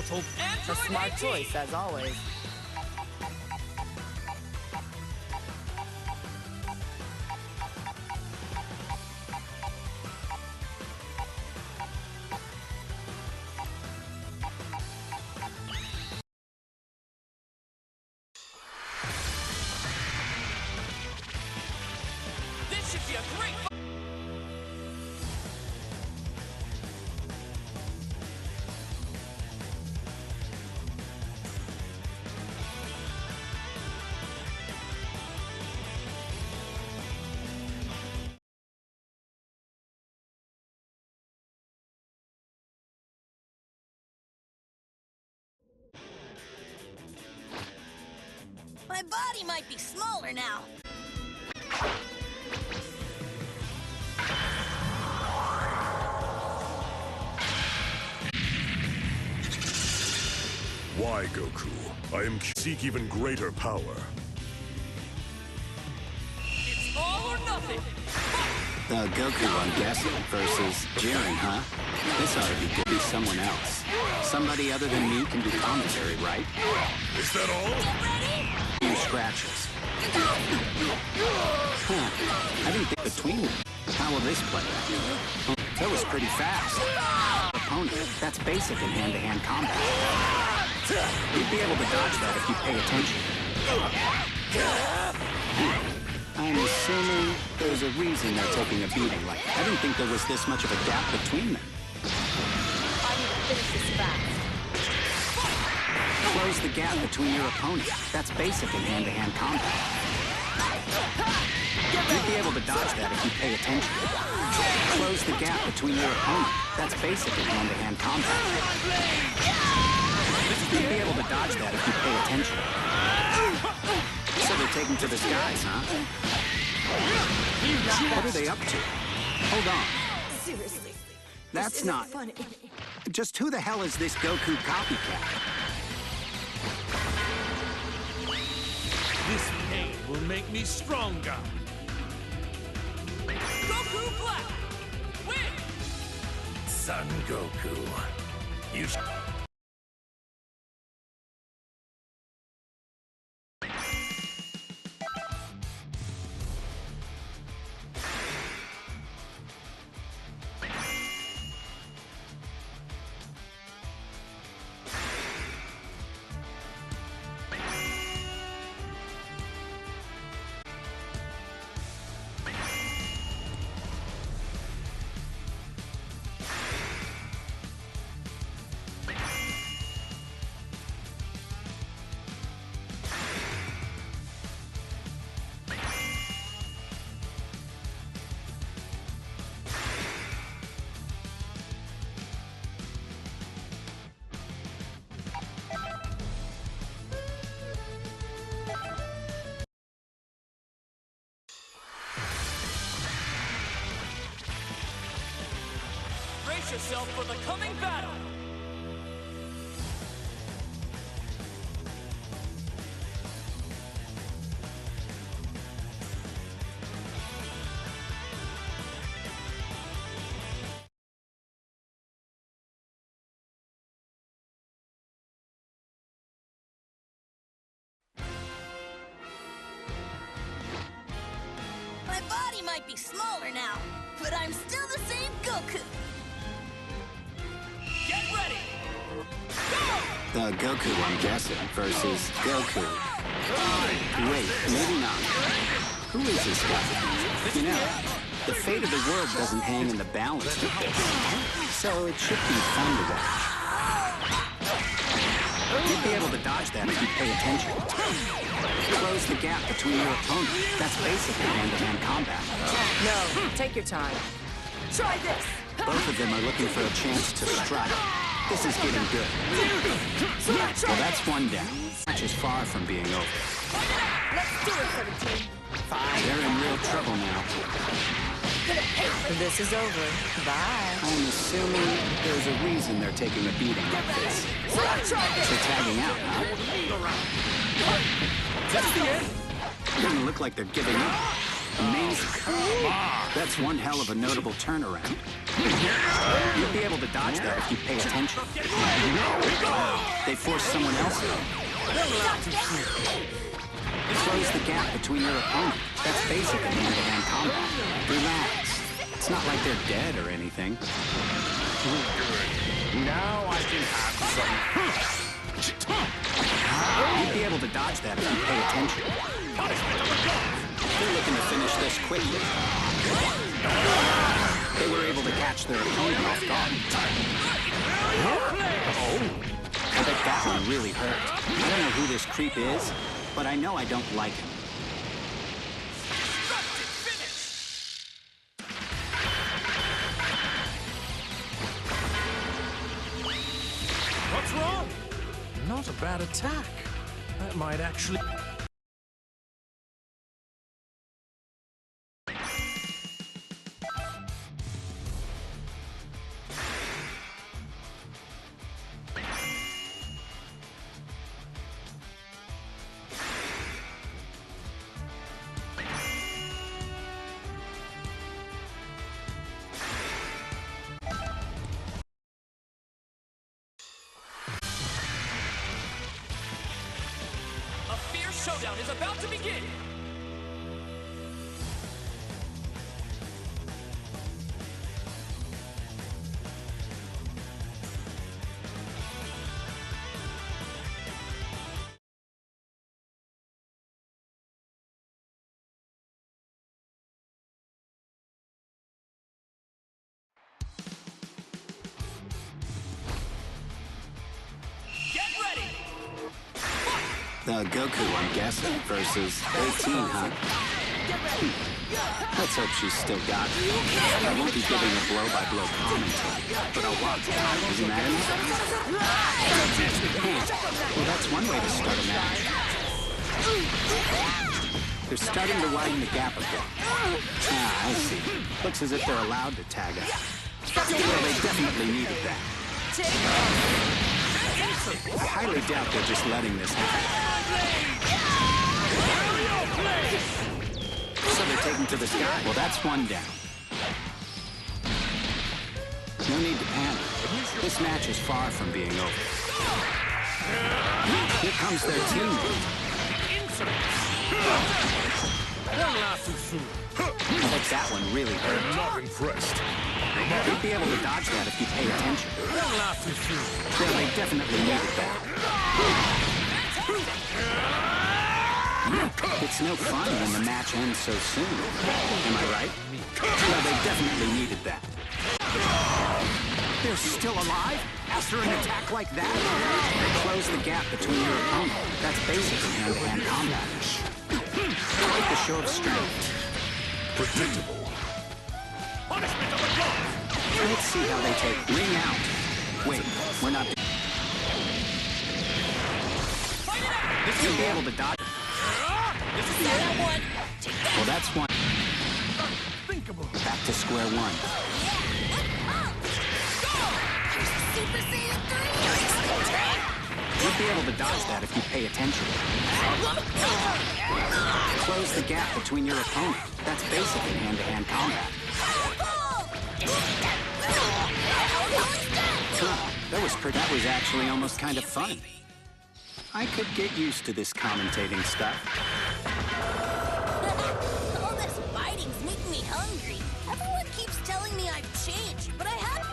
total. A smart choice, as always. This should be a great. My body might be smaller now. Why, Goku? I am seek even greater power. It's all or nothing. Goku, I'm guessing, versus Jiren, huh? This ought to be good. Be someone else. Somebody other than me can do commentary, right? Is that all? Few scratches. Huh. I didn't think between them. How will this play out? That was pretty fast. Opponent, that's basic in hand-to-hand combat. You'd be able to dodge that if you pay attention. I'm assuming there's a reason they're taking a beating. Like, I didn't think there was this much of a gap between them. I need to finish this fast. Close the gap between your opponent. That's basic in hand-to-hand combat. You'd be able to dodge that if you pay attention. Close the gap between your opponent. That's basic in hand-to-hand combat. You'd be able to dodge that if you pay attention. So they're taking to the skies, huh? What are they up to? Hold on. Seriously. That's not... funny. Just who the hell is this Goku copycat? This pain will make me stronger. Goku Black! Win! Son Goku. You Brace yourself for the coming battle! My body might be smaller now, but I'm still the same Goku. Get ready! Go! Goku, I'm guessing, versus Goku. Wait, maybe not. Who is this guy? You know, the fate of the world doesn't hang in the balance with this, so it should be fun to watch. You'd be able to dodge that if you pay attention. Close the gap between your opponent. That's basically hand-to-hand combat. No, take your time. Try this. Both of them are looking for a chance to strike. This is getting good. Well, that's one down. Match is far from being over. Let's do it, 17. They're in real trouble now. This is over. Bye. I'm assuming there's a reason they're taking a beating like this. They're tagging out, huh? That's the end! Doesn't look like they're giving up. Amazing. That's one hell of a notable turnaround. You'll be able to dodge that if you pay attention. They force someone else out. Close the gap between your opponent. That's basic in hand-to-hand combat. Relax. It's not like they're dead or anything. Now I can have some. You'd be able to dodge that if you pay attention. They're looking to finish this quickly. They were able to catch their opponent off guard. I bet that one really hurt. I don't know who this creep is, but I know I don't like him. What's wrong? Not a bad attack. That might actually... showdown is about to begin! Goku, I'm guessing, versus 18, huh? Let's hope she's still got it. I won't be giving a blow-by-blow commentary, but I'll watch. Isn't that enough? Well, that's one way to start a match. They're starting to widen the gap a bit. Ah, I see. Looks as if they're allowed to tag us. Well, they definitely needed that. I highly doubt they're just letting this happen. So they're taking to the sky. Well, that's one down. No need to panic. This match is far from being over. Here comes their teammate. I bet that one really hurt. I'm not impressed. You'd be able to dodge that if you pay attention. Well, they definitely needed that. It's no fun when the match ends so soon. Am I right? Well, they definitely needed that. They're still alive? After an attack like that? Close the gap between your opponent. That's basically hand-to-hand combat. Quite the show of strength. Predictable. Let's see how they take ring out. Wait, we're not... You'll be able to dodge. Well, that's one. Back to square one. Super Saiyan 3! You'll be able to dodge that if you pay attention. Close the gap between your opponent. That's basically hand-to-hand combat. Huh, that was actually almost kind of funny. I could get used to this commentating stuff. All this fighting's making me hungry. Everyone keeps telling me I've changed, but I haven't.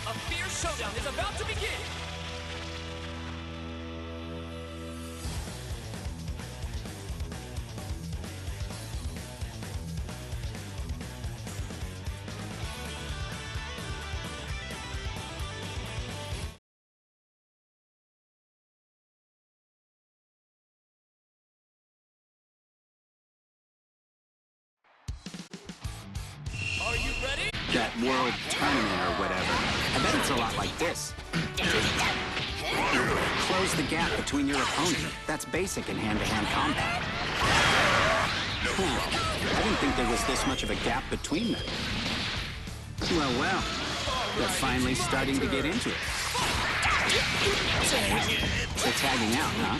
A fierce showdown is about to begin! Are you ready? That world tournament or whatever. I bet it's a lot like this. Close the gap between your opponent. That's basic in hand-to-hand combat. I didn't think there was this much of a gap between them. Well, they're finally starting to get into it. They're tagging out, huh?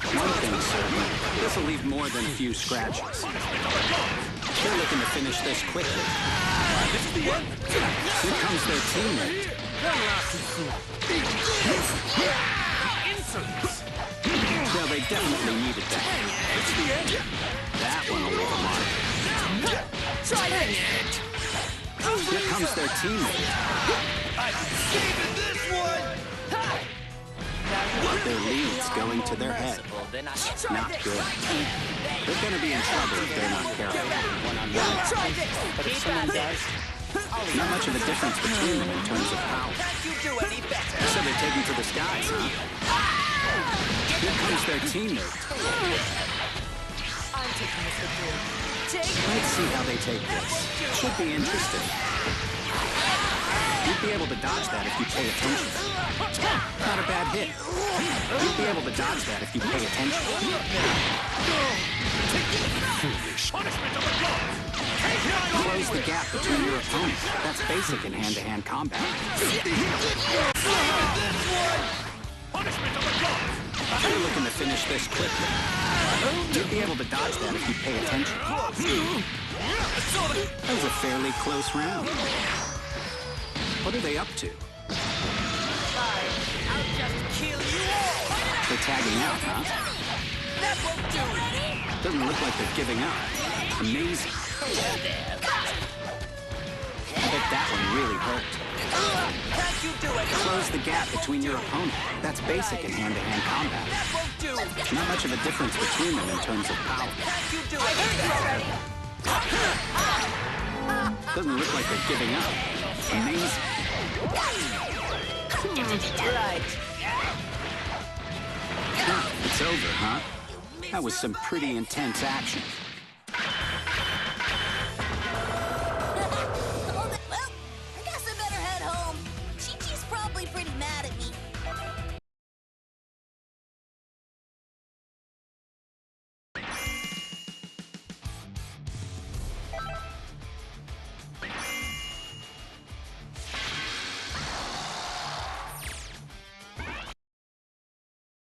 One thing's certain, this'll leave more than a few scratches. They're looking to finish this quickly. Here comes their teammate. Well, they definitely needed that. That one will leave a mark. Try this! Here comes their teammate. Their lead's going to their head. Not good. They're going to be in trouble if they're not careful. One-on-one. But if someone does, not much of a difference between them in terms of power. So they're taking to the skies, huh? Here comes their teammate. I'm taking this with you. Let's see how they take this. Should be interesting. You'd be able to dodge that if you pay attention. Not a bad hit. You'd be able to dodge that if you pay attention. Close the gap between your opponents. That's basic in hand-to-hand combat. You're looking to finish this quickly. You'd be able to dodge that if you pay attention. That was a fairly close round. What are they up to? I'll just kill you all! They're tagging out, huh? That won't do it! Doesn't look like they're giving up. Amazing. I bet that one really hurt. Can't you do it? Close the gap between your opponent. That's basic in hand-to-hand combat. That won't do it! Not much of a difference between them in terms of power. Can't you do it? Already! Doesn't look like they're giving up. Amazing. Right. It's over, huh? That was some pretty intense action.